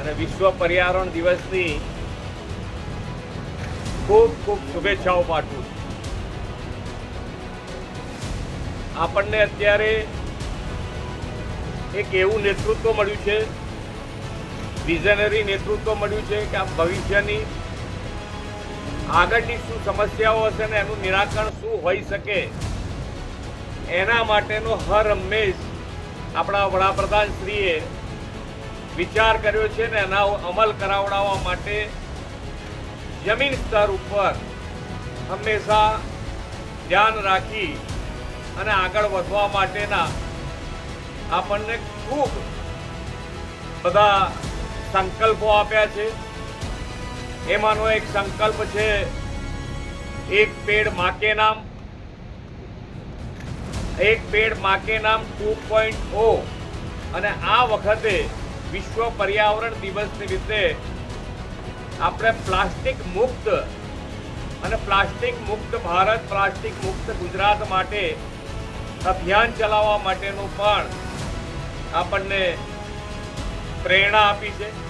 અને વિશ્વ પર્યાવરણ દિવસની ખૂબ ખૂબ શુભેચ્છાઓ પાઠવું છું. આપણને અત્યારે એક એવું નેતૃત્વ મળ્યું છે, વિઝનરી નેતૃત્વ મળ્યું છે કે આ ભવિષ્યની આગળની શું સમસ્યાઓ હશે ને એનું નિરાકરણ શું હોઈ શકે એના માટેનો હર હંમેશ આપણા વડાપ્રધાનશ્રીએ વિચાર કર્યો છે ને એના અમલ કરાવડાવવા માટે જમીન સ્તર ઉપર હંમેશા ધ્યાન રાખી અને આગળ વધવા માટેના આપણને ખૂબ બધા સંકલ્પો આપ્યા છે. એમાંનો એક સંકલ્પ છે એક પેડ માં કે નામ. એક પેડ માં કે નામ 2.0 અને આ વખતે વિશ્વ પર્યાવરણ દિવસ નિમિત્તે આપણે પ્લાસ્ટિક મુક્ત અને પ્લાસ્ટિક મુક્ત ભારત, પ્લાસ્ટિક મુક્ત ગુજરાત માટે અભિયાન ચલાવવા માટેનું પણ આપણને પ્રેરણા આપી છે.